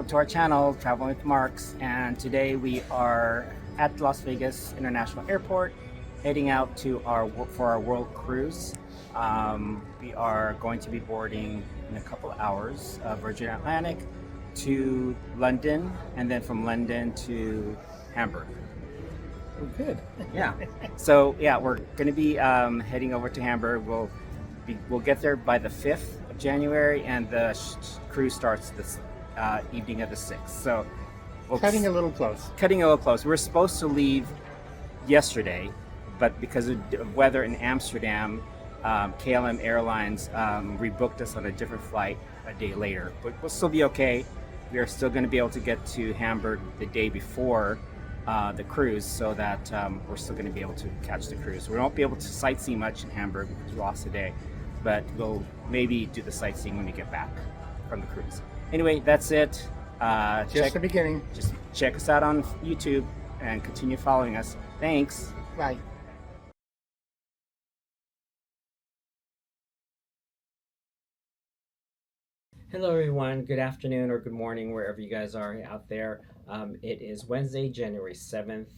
to our channel, Traveling with Marks, and today we are at Las Vegas International Airport, heading out to for our world cruise. We are going to be boarding in a couple of hours, Virgin Atlantic to London, and then from London to Hamburg. Oh, good. Yeah. So yeah, we're going to be heading over to Hamburg. We'll get there by the 5th of January, and the cruise starts this evening of the 6th. So Cutting a little close. Cutting a little close. We were supposed to leave yesterday, but because of weather in Amsterdam, KLM Airlines rebooked us on a different flight a day later. But we'll still be okay. We are still going to be able to get to Hamburg the day before the cruise, so that we're still going to be able to catch the cruise. We won't be able to sightsee much in Hamburg because we lost a day, but we'll maybe do the sightseeing when we get back from the cruise. Anyway, that's it. Just the beginning. Just check us out on YouTube and continue following us. Thanks. Bye. Hello everyone, good afternoon or good morning wherever you guys are out there. It is Wednesday, January 7th.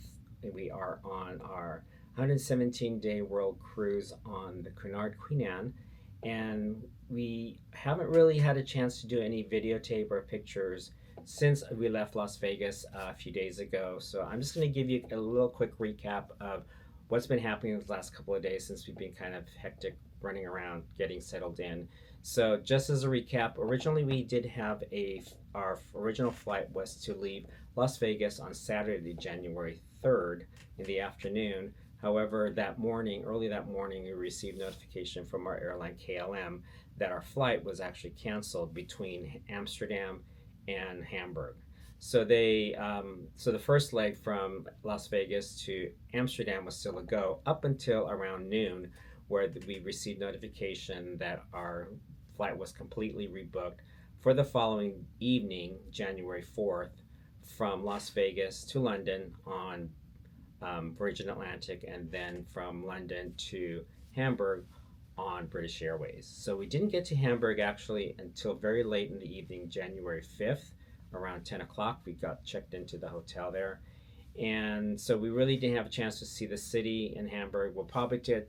We are on our 117-day world cruise on the Cunard Queenanne, and we haven't really had a chance to do any videotape or pictures since we left Las Vegas a few days ago. So I'm just going to give you a little quick recap of what's been happening the last couple of days since we've been kind of hectic running around getting settled in. So just as a recap, originally we did have our original flight was to leave Las Vegas on Saturday, January 3rd in the afternoon. However, early that morning, we received notification from our airline KLM that our flight was actually canceled between Amsterdam and Hamburg. So so the first leg from Las Vegas to Amsterdam was still a go up until around noon, where we received notification that our flight was completely rebooked for the following evening, January 4th, from Las Vegas to London on Virgin Atlantic, and then from London to Hamburg on British Airways. So we didn't get to Hamburg actually until very late in the evening, January 5th, around 10 o'clock. We got checked into the hotel there. And so we really didn't have a chance to see the city in Hamburg. We'll probably go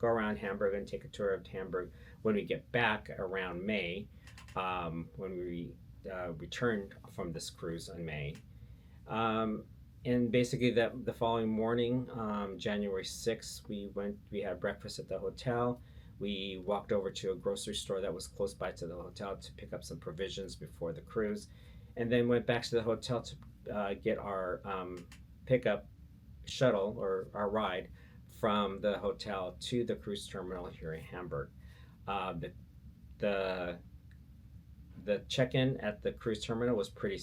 around Hamburg and take a tour of Hamburg when we get back around May, when we returned from this cruise in May. And basically the following morning, January 6th, we had breakfast at the hotel. We walked over to a grocery store that was close by to the hotel to pick up some provisions before the cruise, and then went back to the hotel to get our pickup shuttle or our ride from the hotel to the cruise terminal here in Hamburg. The check-in at the cruise terminal was pretty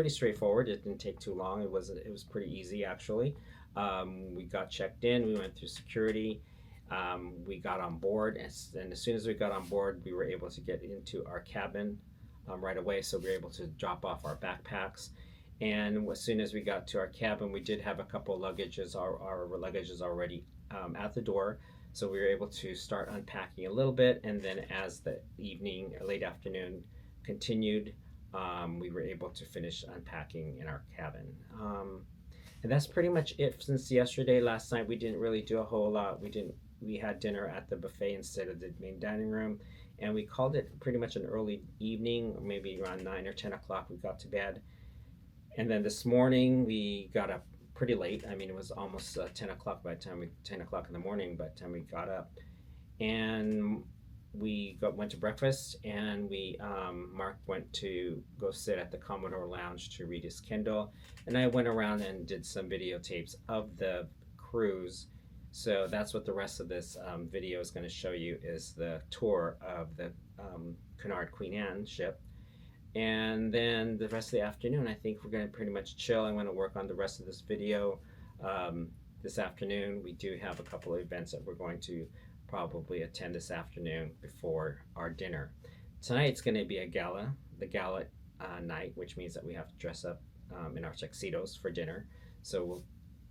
straightforward. It didn't take too long. It was pretty easy actually. We got checked in. We went through security. We got on board, and as soon as we got on board, we were able to get into our cabin right away. So we were able to drop off our backpacks. And as soon as we got to our cabin, we did have a couple of luggages. Our luggage is already at the door, so we were able to start unpacking a little bit. And then as the late afternoon continued, we were able to finish unpacking in our cabin. And that's pretty much it since yesterday. Last night we didn't really do a whole lot. We had dinner at the buffet instead of the main dining room, and we called it pretty much an early evening, or maybe around 9 or 10 o'clock we got to bed. And then this morning we got up pretty late. I mean, it was almost 10 o'clock 10 o'clock in the morning by the time we got up. And we went to breakfast, and Mark went to go sit at the Commodore Lounge to read his Kindle. And I went around and did some videotapes of the cruise. So that's what the rest of this video is going to show you, is the tour of the Cunard Queenanne ship. And then the rest of the afternoon, I think we're going to pretty much chill. I'm going to work on the rest of this video this afternoon. We do have a couple of events that we're going to probably attend this afternoon before our dinner. Tonight's going to be the gala night, which means that we have to dress up in our tuxedos for dinner. So we'll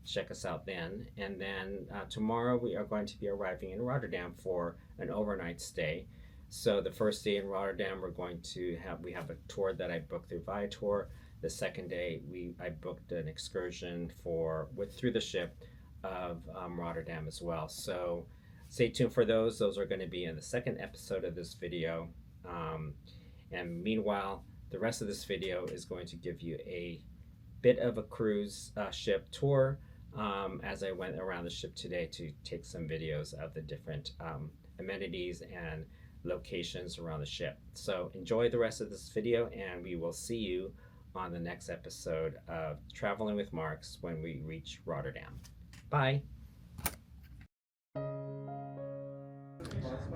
check us out then. And then tomorrow we are going to be arriving in Rotterdam for an overnight stay. So the first day in Rotterdam, we have a tour that I booked through Viator. The second day, I booked an excursion through the ship of Rotterdam as well. So stay tuned for those. Those are going to be in the second episode of this video. And meanwhile, the rest of this video is going to give you a bit of a cruise ship tour as I went around the ship today to take some videos of the different amenities and locations around the ship. So enjoy the rest of this video, and we will see you on the next episode of Traveling with Marks when we reach Rotterdam. Bye.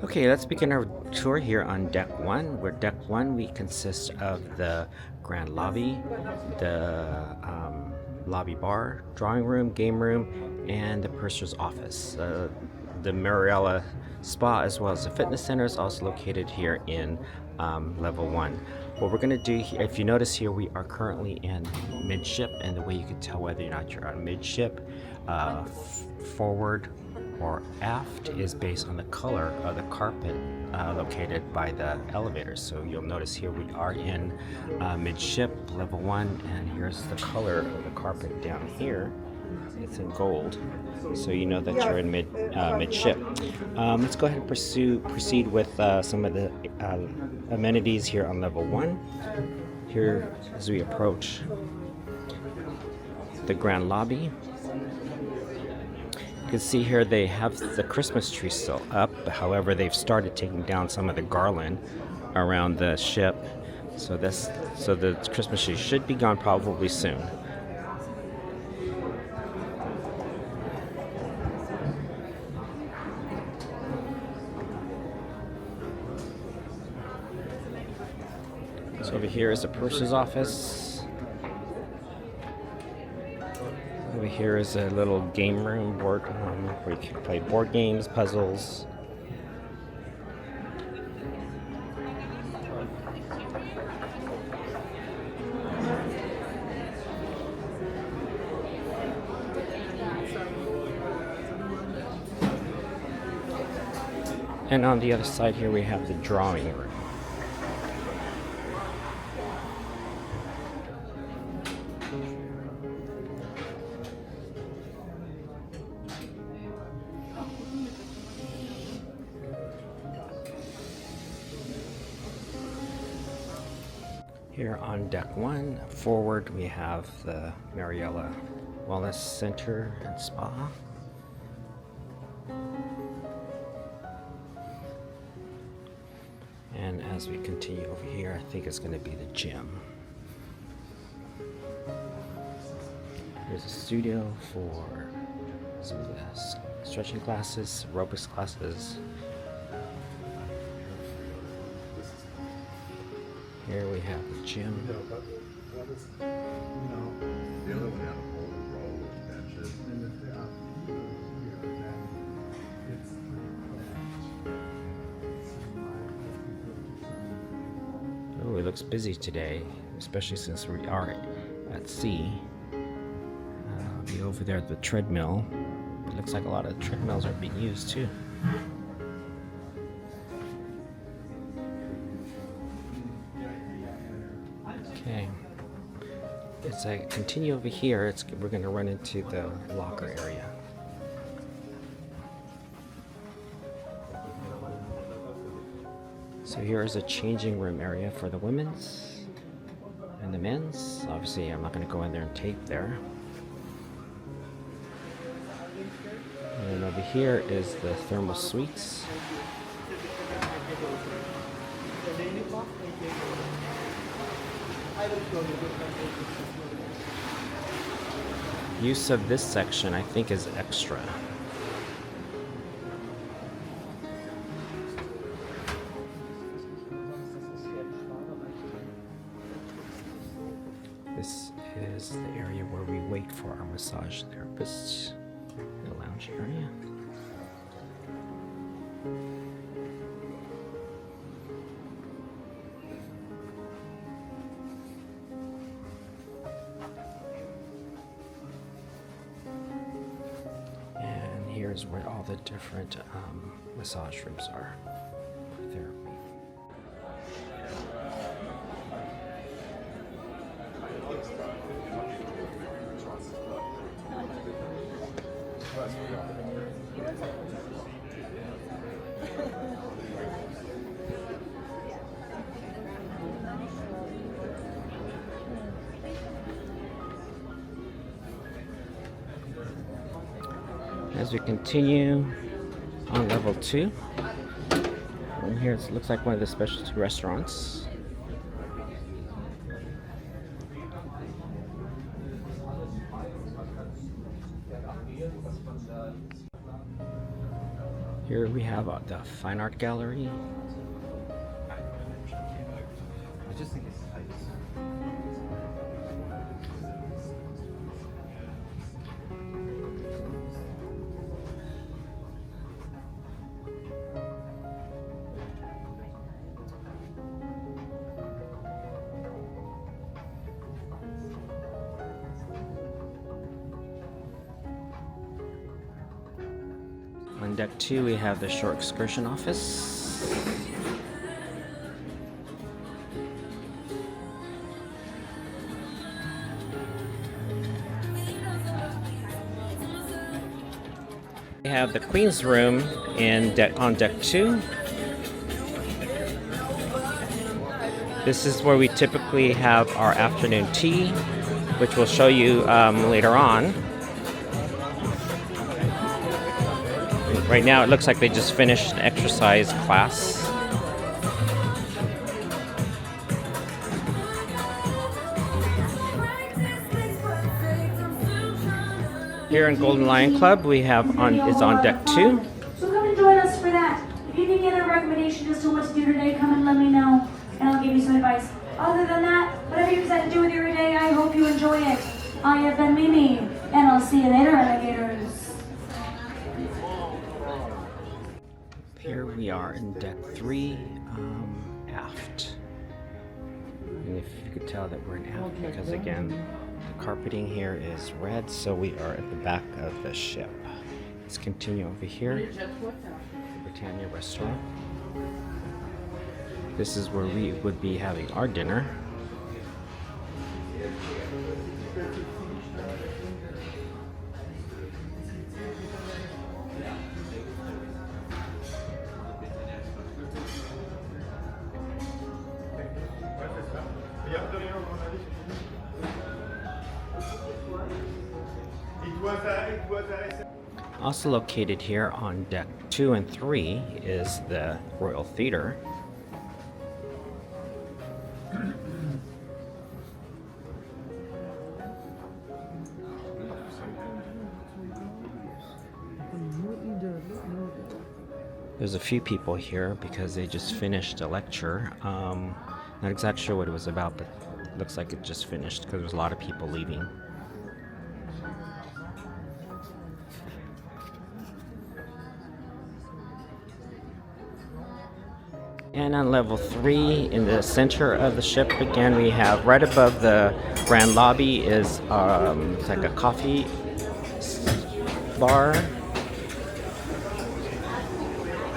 Okay, let's begin our tour here on deck 1. Where deck 1 we consist of the grand lobby, the lobby bar, drawing room, game room, and the purser's office. The Mariella Spa as well as the fitness center is also located here in level 1. What we're going to do here, if you notice here, we are currently in midship, and the way you can tell whether or not you're on midship, forward or aft, is based on the color of the carpet located by the elevators. So you'll notice here we are in midship, level 1, and here's the color of the carpet down here. It's in gold, so you know that you're in midship. Let's go ahead and proceed with some of the amenities here on level 1. Here, as we approach the grand lobby, you can see here they have the Christmas tree still up. However, they've started taking down some of the garland around the ship, so the Christmas tree should be gone probably soon. So over here is the purser's office. Over here is a little game room where you can play board games, puzzles. And on the other side here we have the drawing room. Here on deck 1, forward, we have the Mariella Wellness Center and Spa. And as we continue over here, I think it's going to be the gym. Here's a studio for some of the stretching classes, aerobics classes. Here we have the gym. Oh, it looks busy today, especially since we are at sea. Over there at the treadmill. It looks like a lot of treadmills are being used too. Okay, as I continue over here, we're going to run into the locker area. So here is a changing room area for the women's and the men's. Obviously, I'm not going to go in there and tape there. And over here is the thermal suites. Use of this section, I think, is extra. This is the area where we wait for our massage therapists. The lounge area. And here's where all the different massage rooms are for therapy. As we continue on level 2, and here it looks like one of the specialty restaurants. Here we have the Fine Art Gallery. I just think it's On deck 2, we have the shore excursion office. We have the Queen's room on deck 2. This is where we typically have our afternoon tea, which we'll show you later on. Right now it looks like they just finished an exercise class. Here in Golden Lion Club we have is on deck 2. So come and join us for that. If you need any recommendation as to what to do today, come and let me know and I'll give you some advice. Other than that, whatever you decide to do with your day, I hope you enjoy it. I have been Mimi, and I'll see you later, alligators. Here we are in deck 3, aft. And if you could tell that we're in aft because again, the carpeting here is red, so we are at the back of the ship. Let's continue over here. The Britannia restaurant. This is where we would be having our dinner. Also located here on deck 2 and 3 is the Royal Theatre. There's a few people here because they just finished a lecture. Not exactly sure what it was about, but it looks like it just finished because there's a lot of people leaving. And on level 3, in the center of the ship, again, we have right above the grand lobby is it's like a coffee bar.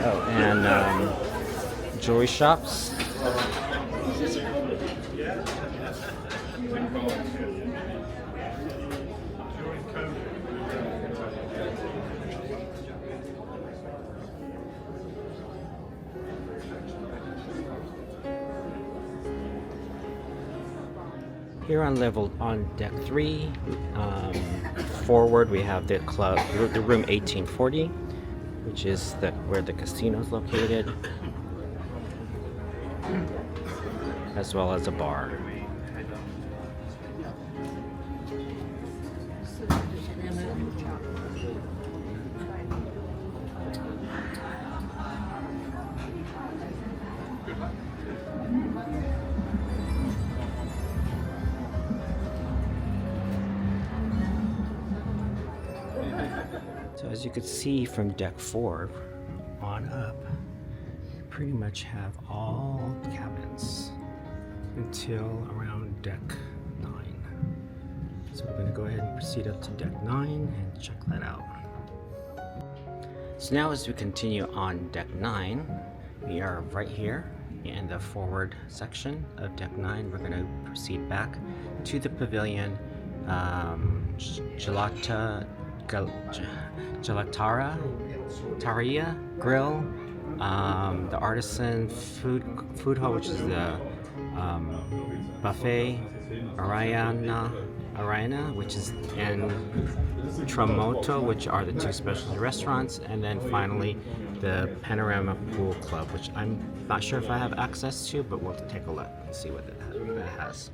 Oh, and jewelry shops. Here on deck 3, forward we have the room 1840, which is where the casino is located, as well as a bar. So as you can see from deck 4 on up, you pretty much have all the cabins until around deck 9. So we're going to go ahead and proceed up to deck 9 and check that out. So now as we continue on deck 9, we are right here in the forward section of deck 9. We're going to proceed back to the pavilion, Gelata Gelateria Grill, the Artisan Food Hall, which is the Buffet Arena, which is in Tramonto, which are the two specialty restaurants, and then finally the Panorama Pool Club, which I'm not sure if I have access to, but we'll take a look and see what it has.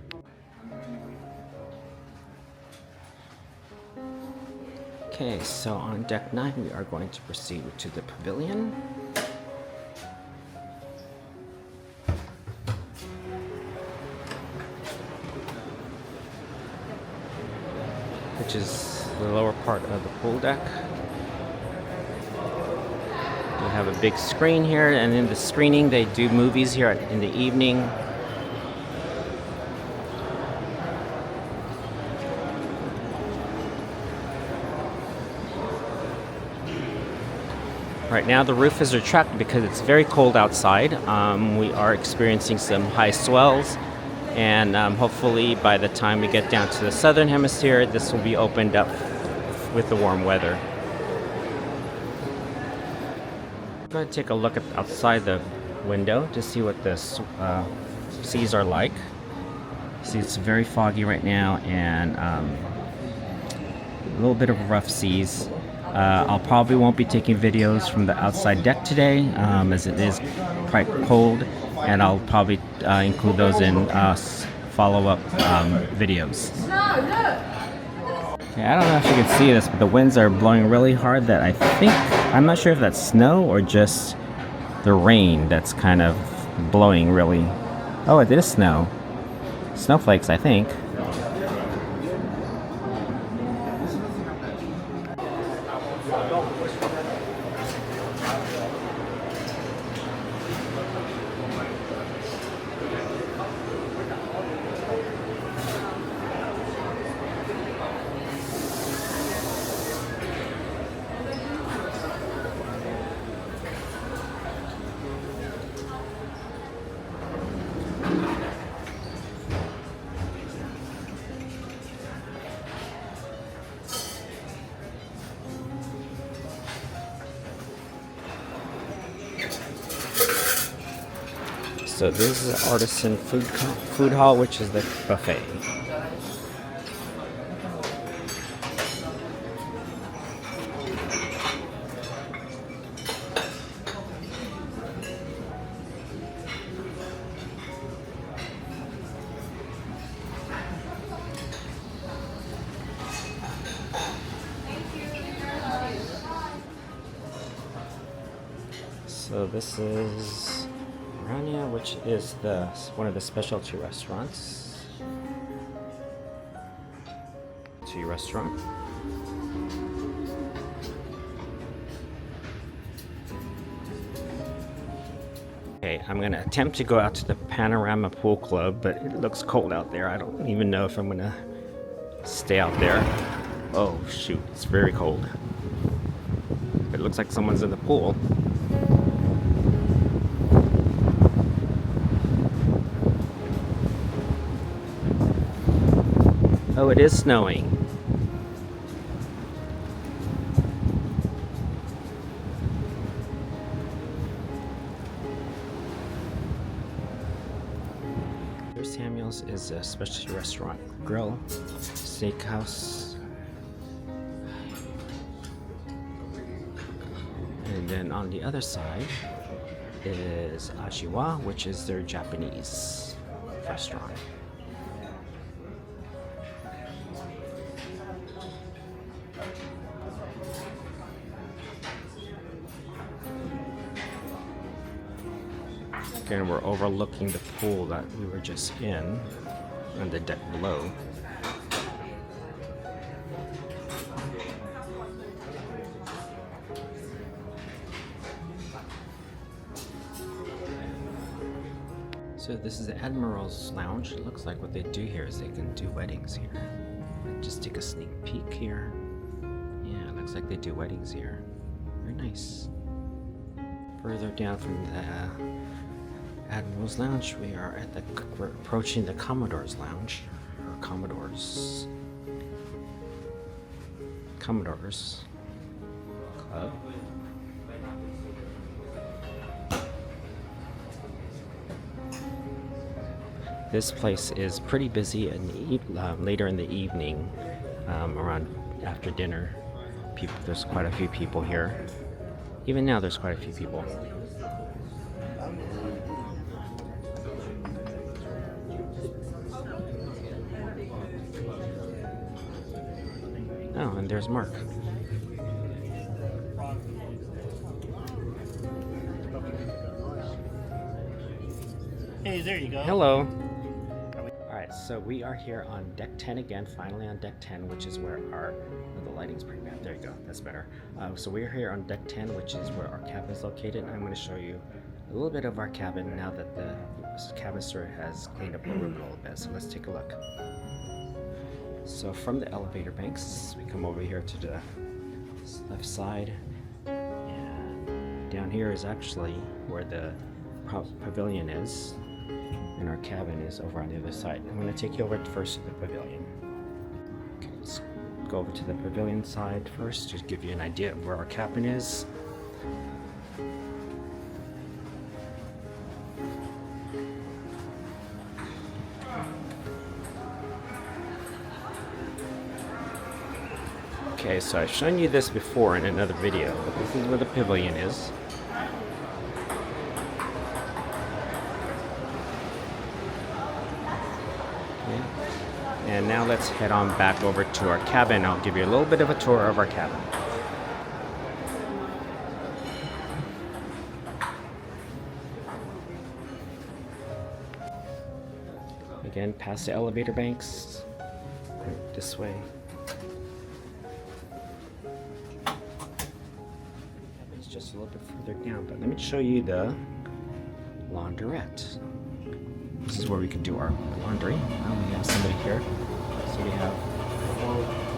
Okay, so on deck 9 we are going to proceed to the pavilion. Which is the lower part of the pool deck. We have a big screen here, and in the screening they do movies here in the evening. Right now the roof is retracted because it's very cold outside. We are experiencing some high swells, and hopefully by the time we get down to the southern hemisphere, this will be opened up with the warm weather. I'm going to take a look outside the window to see what the seas are like. See, it's very foggy right now, and a little bit of rough seas. I'll probably won't be taking videos from the outside deck today, as it is quite cold, and I'll probably include those in follow-up videos. Okay, I don't know if you can see this, but the winds are blowing really hard that I'm not sure if that's snow or just the rain that's kind of blowing really. Oh, it is snow. Snowflakes, I think. So this is the Artisan Food Hall, which is the buffet. So this is Rania, which is one of the specialty restaurants. Tea restaurant. Okay, I'm gonna attempt to go out to the Panorama Pool Club, but it looks cold out there. I don't even know if I'm gonna stay out there. Oh shoot, it's very cold. It looks like someone's in the pool. Oh, it is snowing. Samuel's is a specialty restaurant, grill, steakhouse. And then on the other side is Ajiwa, which is their Japanese restaurant. Again, we're overlooking the pool that we were just in on the deck below. So this is the Admiral's Lounge. It looks like what they do here is they can do weddings here. Just take a sneak peek here. Yeah, it looks like they do weddings here. Very nice. Further down from the Admiral's Lounge, we're approaching the Commodore's Lounge, or Commodore's Commodores Club. This place is pretty busy later in the evening, around after dinner. There's quite a few people here. Even now there's quite a few people. Oh, and there's Mark. Hey, there you go. Hello. Alright, so we are here on deck 10 again, finally on deck 10, which is where our, the lighting's pretty bad, there you go, that's better. So we're here on deck 10, which is where our cabin is located. I'm going to show you a little bit of our cabin now that the cabin steward has cleaned up the room a little bit, so let's take a look. So from the elevator banks, we come over here to the left side, and down here is actually where the pavilion is, and our cabin is over on the other side. I'm going to take you over first to the pavilion. Okay, let's go over to the pavilion side first, just give you an idea of where our cabin is. Okay, so I've shown you this before in another video, but this is where the pavilion is. Okay. And now let's head on back over to our cabin. I'll give you a little bit of a tour of our cabin. Again, past the elevator banks, this way. Just a little bit further down, but let me show you the laundrette. This is where we can do our laundry. We have somebody here. So we have 4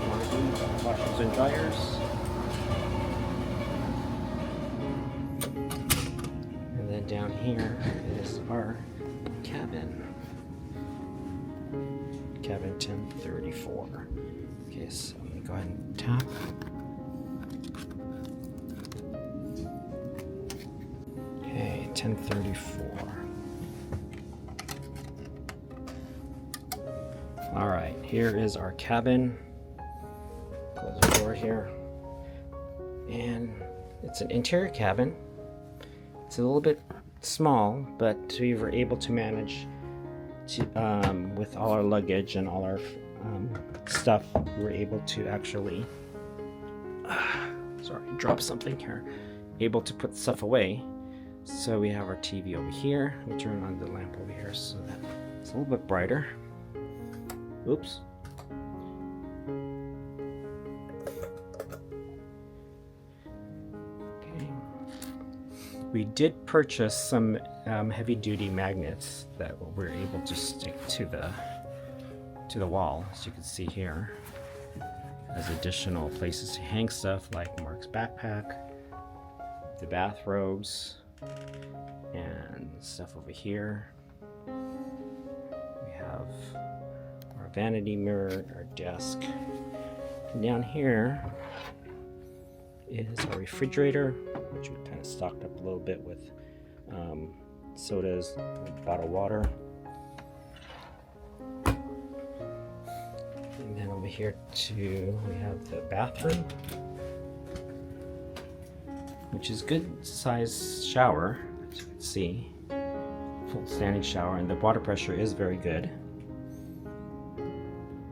laundry washers and dryers. And then down here is our cabin. Cabin 1034. Okay, so I'm gonna go ahead and tap. Okay, 1034. Alright, here is our cabin. Close the door here. And it's an interior cabin. It's a little bit small, but we were able to manage to, with all our luggage and all our stuff, we were able to actually, sorry, drop something here, able to put stuff away. So we have our TV over here. Let me turn on the lamp over here so that it's a little bit brighter. Oops. Okay. We did purchase some heavy-duty magnets that we're able to stick to the wall, as you can see here, as additional places to hang stuff like Mark's backpack, the bathrobes, and stuff over here. We have our vanity mirror, our desk. And down here is our refrigerator, which we kind of stocked up a little bit with sodas, bottled water. And then over here too, we have the bathroom, which is good size shower, as you can see. Full standing shower, and the water pressure is very good.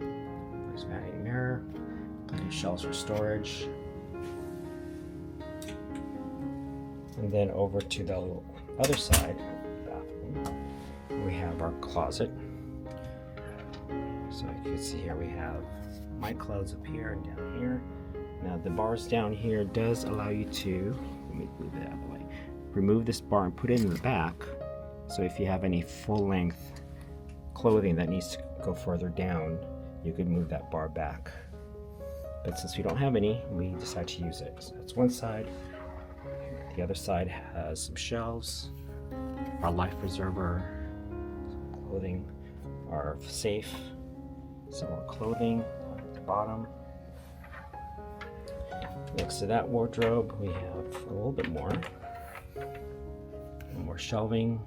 There's vanity mirror, plenty of shelves for storage. And then over to the other side of the bathroom, we have our closet. So you can see here we have my clothes up here and down here. Now the bars down here does allow you to, let me move it out of the way, remove this bar and put it in the back. So if you have any full length clothing that needs to go further down, you could move that bar back. But since we don't have any, we decide to use it. So that's one side. The other side has some shelves, our life preserver, some clothing, our safe, some more clothing at the bottom. Next to that wardrobe, we have a little bit more. More shelving.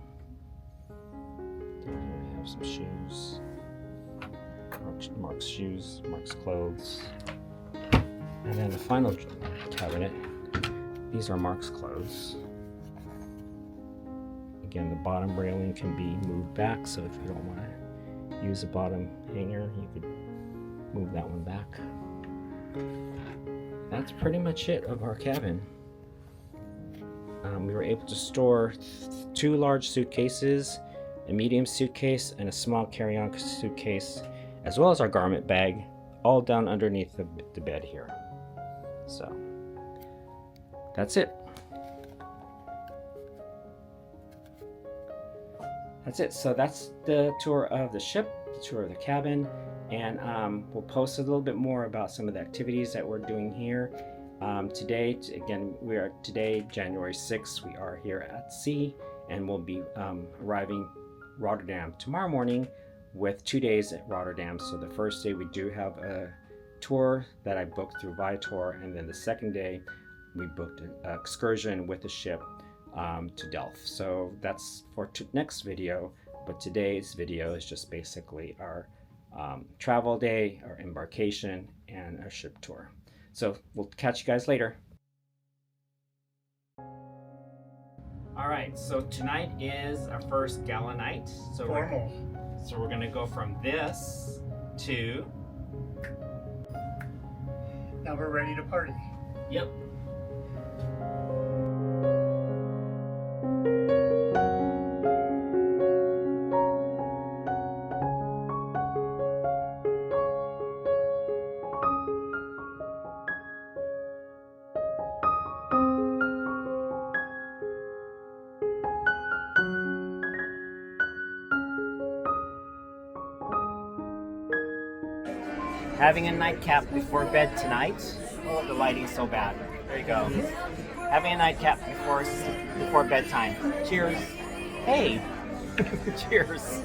Down here we have some shoes. Mark's shoes, Mark's clothes. And then the final cabinet. These are Mark's clothes. Again, the bottom railing can be moved back, so if you don't want to use the bottom hanger, you could move that one back. That's pretty much it of our cabin. We were able to store 2 large suitcases, a medium suitcase, and a small carry-on suitcase, as well as our garment bag, all down underneath the bed here. So that's it. So that's the tour of the ship, the tour of the cabin, and we'll post a little bit more about some of the activities that we're doing here. Today, again, today, January 6th, we are here at sea, and we'll be arriving Rotterdam tomorrow morning with 2 days at Rotterdam. So the first day we do have a tour that I booked through Viator, and then the second day we booked an excursion with the ship to Delft. So that's for next video, but today's video is just basically our travel day, our embarkation, and our ship tour. So we'll catch you guys later. All right, so tonight is our first gala night. So we're gonna go from this to. Now we're ready to party. Yep. Having a nightcap before bed tonight. Oh, the lighting's so bad. There you go. Having a nightcap before bedtime. Cheers. Hey. Cheers.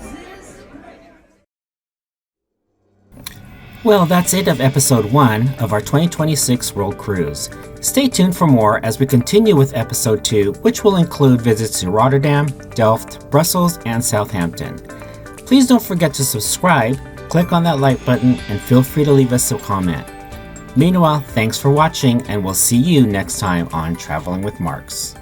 Well, that's it of episode 1 of our 2026 World Cruise. Stay tuned for more as we continue with episode 2, which will include visits to Rotterdam, Delft, Brussels, and Southampton. Please don't forget to subscribe, click on that like button, and feel free to leave us a comment. Meanwhile, thanks for watching, and we'll see you next time on Traveling with Marks.